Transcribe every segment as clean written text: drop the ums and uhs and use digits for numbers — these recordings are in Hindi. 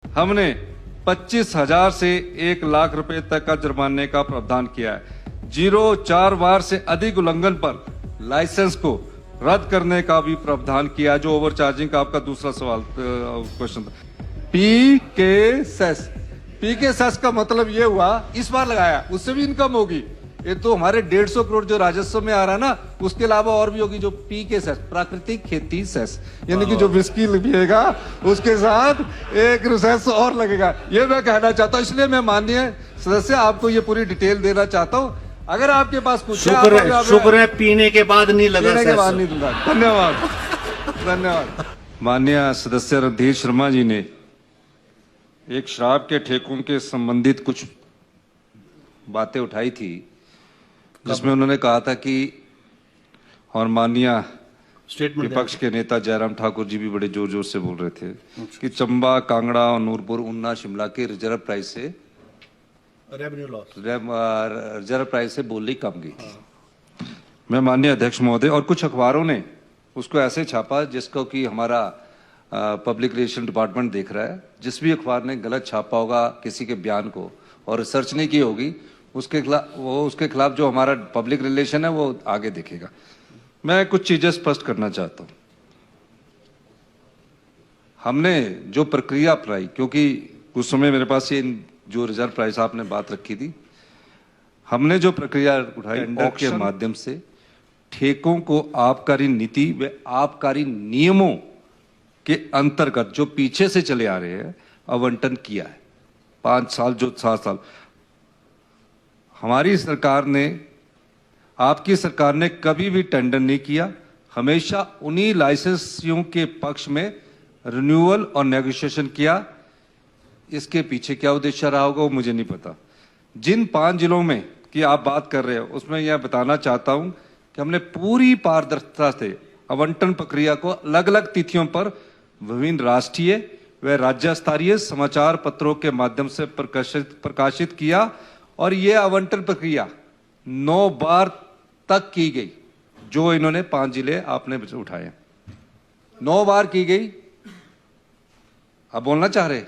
हमने 25,000 से 1,00,000 रुपए तक का जुर्माने का प्रावधान किया है। 4 बार से अधिक उल्लंघन पर लाइसेंस को रद्द करने का भी प्रावधान किया, जो ओवर चार्जिंग का आपका दूसरा सवाल क्वेश्चन था। पी के सेस का मतलब ये हुआ इस बार लगाया, उससे भी इनकम होगी। ये तो हमारे 150 करोड़ जो राजस्व में आ रहा है ना, उसके अलावा और भी होगी। जो पी के सेस, प्राकृतिक खेती सेस, यानी कि जो विस्की पिएगा उसके साथ एक सेस और लगेगा। ये मैं कहना चाहता हूँ, इसलिए मैं माननीय सदस्य आपको ये पूरी डिटेल देना चाहता हूँ। अगर आपके पास कुछ शुक्र है पीने के बाद नहीं लगा, पीने के बाद नहीं लगा। धन्यवाद, धन्यवाद। माननीय सदस्य रणधीर शर्मा जी ने एक शराब के ठेकों के संबंधित कुछ बातें उठाई थी, जिसमें उन्होंने कहा था कि, और माननीय विपक्ष के नेता जयराम ठाकुर जी भी बड़े जोर जोर से बोल रहे थे कि चंबा, कांगड़ा और नूरपुर, उन्ना, शिमला के रिजर्व प्राइस से रेवेन्यू लॉस, रिजर्व प्राइस से बोली कम गई थी। मैं माननीय अध्यक्ष महोदय, और कुछ अखबारों ने उसको ऐसे छापा जिसको कि हमारा पब्लिक रिलेशन डिपार्टमेंट देख रहा है। जिस भी अखबार ने गलत छापा होगा किसी के बयान को और रिसर्च नहीं की होगी, उसके खिलाफ जो हमारा पब्लिक रिलेशन है वो आगे देखेगा। मैं कुछ चीजें स्पष्ट करना चाहता हूं। हमने जो प्रक्रिया अपनाई, क्योंकि कुछ समय मेरे पास ये जो रिजर्व प्राइस आपने बात रखी थी, हमने जो प्रक्रिया उठाई टेंडर के माध्यम से ठेकों को आबकारी नीति व आबकारी नियमों के अंतर्गत जो पीछे से चले आ रहे हैं आवंटन किया है। 5 साल, जो 7 साल हमारी सरकार ने, आपकी सरकार ने कभी भी टेंडर नहीं किया। हमेशा उन्हीं लाइसेंसियों के पक्ष में रिन्यूअल और नेगोशिएशन किया। इसके पीछे क्या उद्देश्य रहा होगा वो मुझे नहीं पता। जिन 5 जिलों में की आप बात कर रहे हो, उसमें यह बताना चाहता हूं कि हमने पूरी पारदर्शिता से आवंटन प्रक्रिया को अलग अलग तिथियों पर विभिन्न राष्ट्रीय व राज्य स्तरीय समाचार पत्रों के माध्यम से प्रकाशित किया, और यह आवंटन प्रक्रिया 9 बार तक की गई। जो इन्होंने 5 जिले आपने उठाए 9 बार की गई। अब बोलना चाह रहे?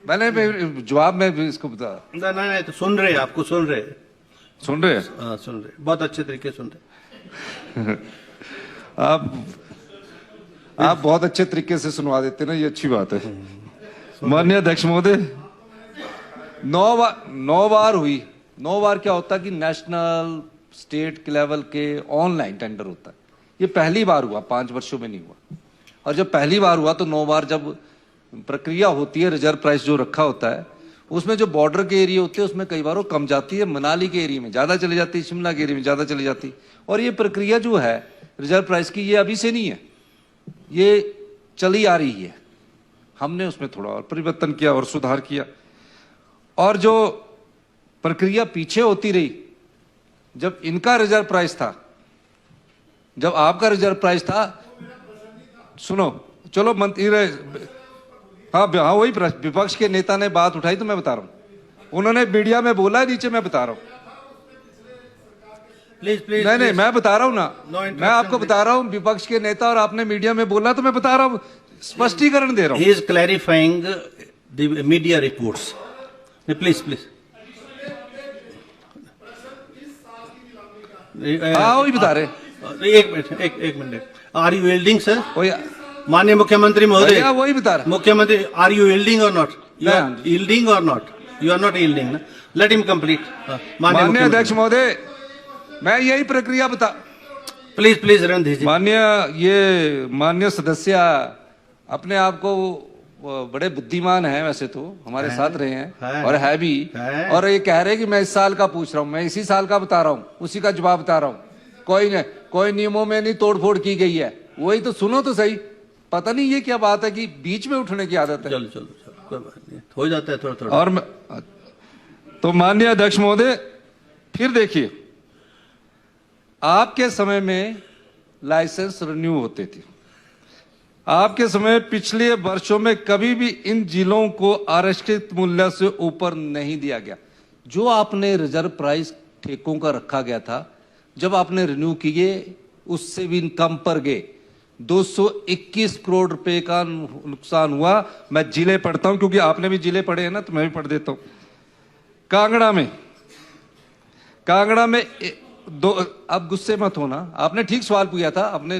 मैंने जवाब में इसको बता नहीं तो सुन रहे, आपको सुन रहे सुन रहे, बहुत अच्छे तरीके सुन रहे। आप बहुत अच्छे तरीके से सुनवा देते ना, ये अच्छी बात है। माननीय अध्यक्ष महोदय, 9 बार हुई। 9 बार क्या होता है कि नेशनल स्टेट के लेवल के ऑनलाइन टेंडर होता है। ये पहली बार हुआ, 5 वर्षों में नहीं हुआ। और जब पहली बार हुआ तो 9 बार जब प्रक्रिया होती है, रिजर्व प्राइस जो रखा होता है, उसमें जो बॉर्डर के एरिया होते हैं उसमें कई बार वो कम जाती है, मनाली के एरिया में ज्यादा चली जाती है, शिमला के एरिया में ज्यादा चली जाती है। और ये प्रक्रिया जो है रिजर्व प्राइस की, ये अभी से नहीं है, ये चली आ रही है। हमने उसमें थोड़ा और परिवर्तन किया और सुधार किया। और जो प्रक्रिया पीछे होती रही, जब इनका रिजर्व प्राइस था, जब आपका रिजर्व प्राइस था, सुनो, चलो मंत्री रहे, हाँ वही विपक्ष के नेता ने बात उठाई तो मैं बता रहा हूं, उन्होंने मीडिया में बोला है, नीचे मैं बता रहा हूं। प्लीज नहीं, मैं बता रहा हूं ना, मैं आपको बता रहा हूं, विपक्ष के नेता और आपने मीडिया में बोला तो मैं बता रहा हूं, स्पष्टीकरण दे रहा हूं। He is clarifying the media reports. Please हाँ वही बता रहे। एक minute, are you yielding sir? माननीय मुख्यमंत्री महोदय, वही बता रहे। मुख्यमंत्री, are you yielding or not? You are yielding or not? You are not yielding ना? Let him complete. माननीय अध्यक्ष महोदय, मैं यही प्रक्रिया बता। प्लीज रणधीर जी। माननीय सदस्य अपने आप को बड़े बुद्धिमान हैं, वैसे तो हमारे साथ रहे हैं और है भी, और ये कह रहे हैं कि मैं इस साल का पूछ रहा हूं, मैं इसी साल का बता रहा हूं, उसी का जवाब बता रहा हूं। कोई नियमों में नहीं तोड़फोड़ की गई है, वही तो सुनो तो सही। पता नहीं ये क्या बात है कि बीच में उठने की आदत है। चलो कोई बात नहीं, हो जाता है थोड़ा। और तो माननीय अध्यक्ष महोदय, फिर देखिए, आपके समय में लाइसेंस रिन्यू होते थे। आपके समय पिछले वर्षों में कभी भी इन जिलों को आरक्षित मूल्य से ऊपर नहीं दिया गया। जो आपने रिजर्व प्राइस ठेकों का रखा गया था, जब आपने रिन्यू किए उससे भी कम पर गए। 221 करोड़ रुपए का नुकसान हुआ। मैं जिले पढ़ता हूं क्योंकि आपने भी जिले पढ़े हैं ना, तो मैं भी पढ़ देता हूं। कांगड़ा में अब गुस्से मत होना, आपने ठीक सवाल पूछा था आपने,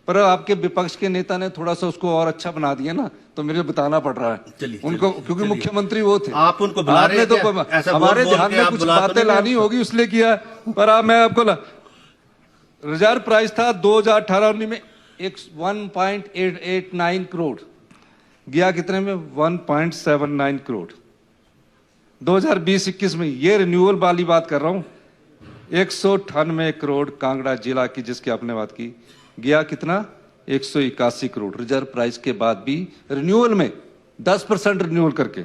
पर आपके विपक्ष के नेता ने थोड़ा सा उसको और अच्छा बना दिया ना, तो मुझे बताना पड़ रहा है उनको, क्योंकि मुख्यमंत्री वो थे। आप उनको बुला रहे हैं तो ऐसा हमारे बोल ध्यान के में आप कुछ बुला तो बातें नहीं लानी होगी इसलिए किया, पर अब मैं आपको रिजर्व प्राइस था 2018-19 में 1.889 करोड़, गया कितने में 1.79 करोड़। 2020-21 में, ये रिन्यूअल वाली बात कर रहा हूं, 198 करोड़ कांगड़ा जिला की जिसकी आपने बात की, गया कितना 181 करोड़ रिजर्व प्राइस के बाद भी रिन्यूअल में 10% रिन्यूअल करके,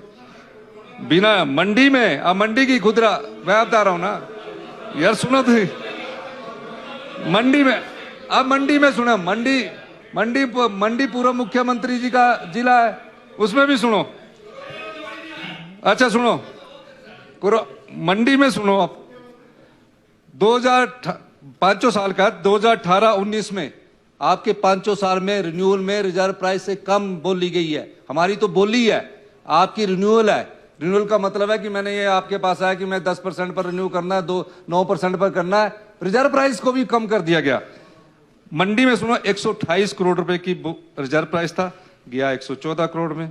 बिना मंडी में। अब मंडी की खुदरा मैं बता रहा हूं ना यार, सुनो थी मंडी में, अब मंडी में सुना, मंडी पूर्व मुख्यमंत्री जी का जिला है, उसमें भी सुनो। अच्छा सुनो, मंडी में सुनो आप, 5 साल का 2018-19 में आपके 5 साल में रिन्यूअल में रिजर्व प्राइस से कम बोली गई है। हमारी तो बोली है, आपकी रिन्यूअल है। रिन्यूअल का मतलब है कि मैंने ये आपके पास आया कि मैं 10% पर रिन्यू करना है, 9% पर करना है। रिजर्व प्राइस को भी कम कर दिया गया। मंडी में सुनो 128 करोड़ रुपए की रिजर्व प्राइस था, गया 114 करोड़ में।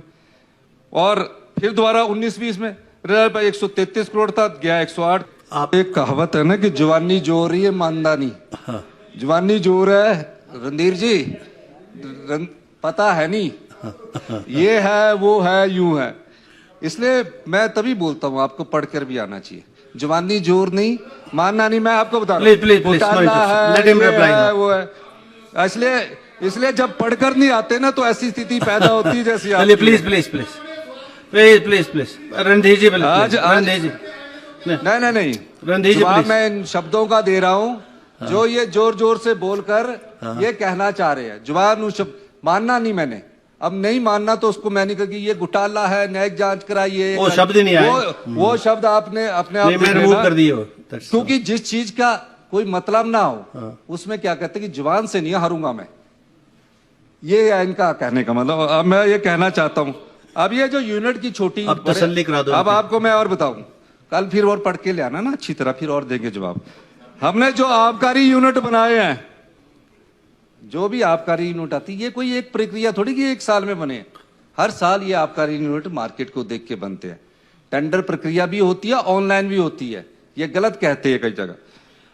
और फिर दोबारा 19-20 में रिजर्व प्राइस 133 करोड़ था, गया 108। आप एक कहावत है ना कि जवानी जोर रही है मानदानी, जवानी जोर है रणधीर जी, पता है नहीं, ये है वो है यूं है। इसलिए मैं तभी बोलता हूं आपको पढ़कर भी आना चाहिए, जवानी जोर नहीं मानना नहीं। मैं आपको बता रहा हूं वो है, इसलिए जब पढ़कर नहीं आते ना तो ऐसी स्थिति पैदा होती है जैसी आप। प्लीज रणधीर जी, रणधीर जी नहीं जवाब मैं इन शब्दों का दे रहा हूं जो ये जोर जोर से बोलकर ये कहना चाह रहे हैं। जवाब मानना नहीं, मैंने अब नहीं मानना तो उसको मैंने कहा कि ये घोटाला है, न्यायिक जांच कराइए, वो शब्द नहीं आया, वो शब्द आपने अपने आप रिमूव कर दिए। क्योंकि जिस चीज का कोई मतलब ना हो उसमें क्या कहते कि जवान से नहीं हारूंगा मैं, ये है इनका कहने का मतलब। अब मैं ये कहना चाहता हूं, अब ये जो यूनिट की छोटी, अब तसल्ली करा दो। अब आपको मैं और बताऊं, कल फिर और पढ़ के ले आना ना अच्छी तरह, फिर और देंगे जवाब। हमने जो आबकारी यूनिट बनाए हैं, जो भी आबकारी यूनिट आती है, ये कोई एक प्रक्रिया थोड़ी कि एक साल में बने। हर साल ये आबकारी यूनिट मार्केट को देख के बनते हैं। टेंडर प्रक्रिया भी होती है, ऑनलाइन भी होती है। ये गलत कहते हैं कई जगह।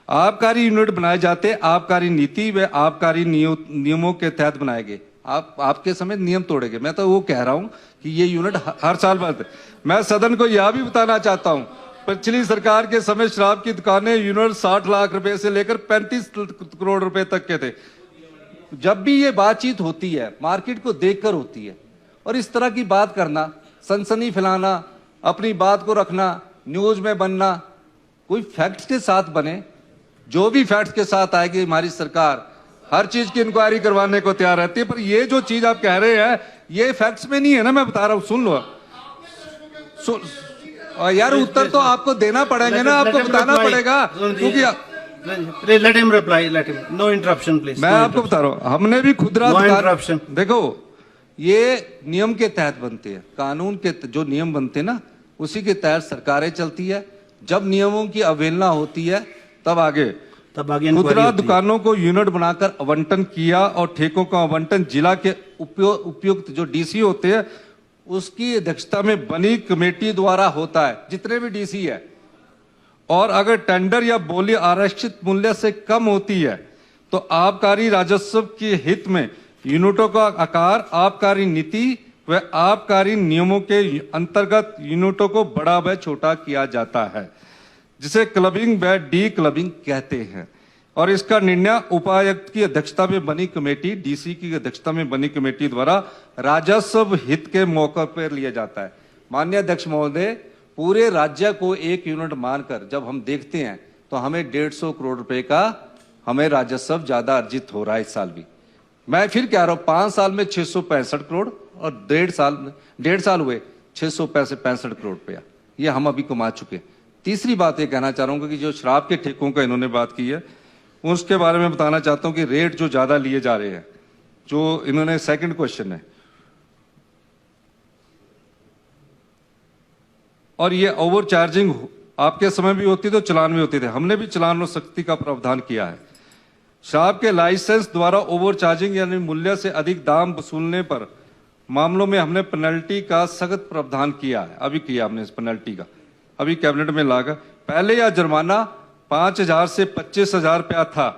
आबकारी यूनिट बनाए जाते, आबकारी नीति व आबकारी नियमों के तहत बनाए गए। आपके समय नियम तोड़ेंगे, मैं तो वो कह रहा हूं कि ये यूनिट हर साल बनते। मैं सदन को यह भी बताना चाहता हूं, पिछली सरकार के समय शराब की दुकानें यूनिट 60 लाख रुपए से लेकर 35 करोड़ रुपए तक के थे। जब भी ये बातचीत होती है मार्केट को देखकर होती है, और इस तरह की बात करना, सनसनी फैलाना, अपनी बात को रखना, न्यूज में बनना, कोई फैक्ट्स के साथ बने। जो भी फैक्ट्स के साथ आएगी हमारी सरकार हर चीज की इंक्वायरी करवाने को तैयार रहती है। पर ये जो चीज आप कह रहे हैं ये फैक्ट्स में नहीं है ना, मैं बता रहा हूं, सुन लो। और यार उत्तर तो आपको देना पड़ेगा ना, आपको बताना पड़ेगा, क्योंकि let him reply, let him, no interruption please। मैं आपको बता रहा हूं, हमने भी खुदरा interruption। देखो ये नियम के तहत बनते हैं, कानून के जो नियम बनते हैं ना उसी के तहत सरकारें चलती है। जब नियमों की अवहेलना होती है तब आगे खुदरा दुकानों को यूनिट बनाकर आवंटन किया, और ठेकों का आवंटन जिला के उपयुक्त जो डीसी होते हैं उसकी अध्यक्षता में बनी कमेटी द्वारा होता है, जितने भी डीसी है। और अगर टेंडर या बोली आरक्षित मूल्य से कम होती है तो आबकारी राजस्व के हित में यूनिटों का आकार आबकारी नीति व आबकारी नियमों के अंतर्गत यूनिटों को बड़ा व छोटा किया जाता है, जिसे क्लबिंग व डी क्लबिंग कहते हैं। और इसका निर्णय उपायुक्त की अध्यक्षता में बनी कमेटी, डीसी की अध्यक्षता में बनी कमेटी द्वारा राजस्व हित के मौके पर लिया जाता है। माननीय अध्यक्ष महोदय, पूरे राज्य को एक यूनिट मानकर जब हम देखते हैं तो हमें 150 करोड़ रुपए का हमें राजस्व ज्यादा अर्जित हो रहा है इस साल भी। मैं फिर कह रहा हूं 5 साल में 665 करोड़ और 1.5 साल हुए 665 करोड़ रुपया, ये हम अभी कमा चुके हैं। तीसरी बात ये कहना चाह रहा हूं कि जो शराब के ठेकों का इन्होंने बात की है उसके बारे में बताना चाहता हूं कि रेट जो ज्यादा लिए जा रहे हैं, जो इन्होंने सेकंड क्वेश्चन है, और ये ओवर चार्जिंग आपके समय भी होती तो चलान भी होते थे, हमने भी चलान और सख्ती का प्रावधान किया है। शराब के लाइसेंस द्वारा ओवर चार्जिंग यानी मूल्य से अधिक दाम वसूलने पर मामलों में हमने पेनल्टी का सख्त प्रावधान किया है, अभी किया हमने इस पेनल्टी का, अभी कैबिनेट में लाकर। पहले यह जुर्माना 5,000 से 25,000 रुपया था,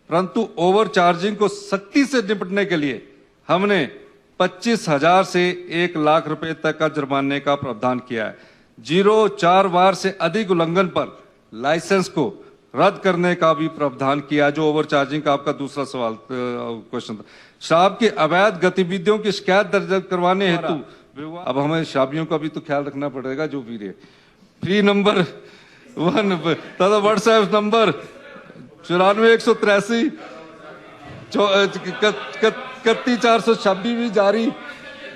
परंतु ओवर चार्जिंग को सख्ती से निपटने के लिए हमने 25,000 से 1 लाख रुपए तक का जुर्माने का प्रावधान किया है। 4 बार से अधिक उल्लंघन पर लाइसेंस को रद्द करने का भी प्रावधान किया, जो ओवर चार्जिंग का आपका दूसरा सवाल क्वेश्चन था। शराब की अवैध गतिविधियों की शिकायत दर्ज करवाने हेतु अब हमें शराबियों का भी तो ख्याल रखना पड़ेगा, जो भी रहे। फ्री नंबर 1 तथा व्हाट्सएप नंबर 94 183 31,426 भी जारी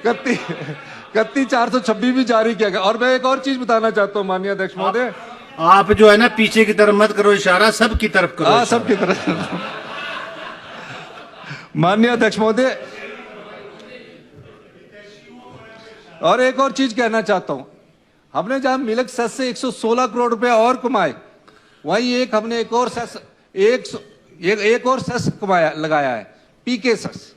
31,426 भी जारी किया गया। और मैं एक और चीज बताना चाहता हूं माननीय अध्यक्ष महोदय, आप जो है ना पीछे की तरफ मत करो इशारा, सबकी तरफ करो। हाँ, सबकी तरफ। माननीय अध्यक्ष महोदय, और एक और चीज कहना चाहता हूं, हमने जहां मिल्क सेस से 116 करोड़ रुपए और कमाए, वहीं हमने एक और सेस कमाया लगाया है, पीके सेस।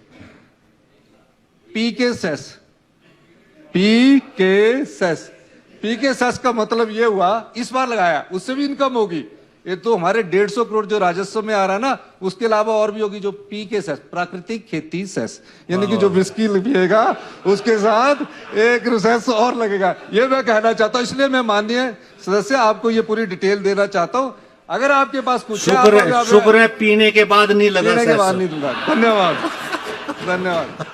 पीके सेस का मतलब ये हुआ इस बार लगाया, उससे भी इनकम होगी। ये तो हमारे 150 करोड़ जो राजस्व में आ रहा है ना, उसके अलावा और भी होगी, जो पीके सेस, प्राकृतिक खेती सेस, यानी कि जो विस्की पिएगा उसके साथ एक सेस और लगेगा। ये मैं कहना चाहता हूं, इसलिए मैं माननीय सदस्य आपको ये पूरी डिटेल देना चाहता हूं। अगर आपके पास कुछ शुक्र है पीने के बाद नहीं लगा। पीने के बाद नहीं लगा। धन्यवाद।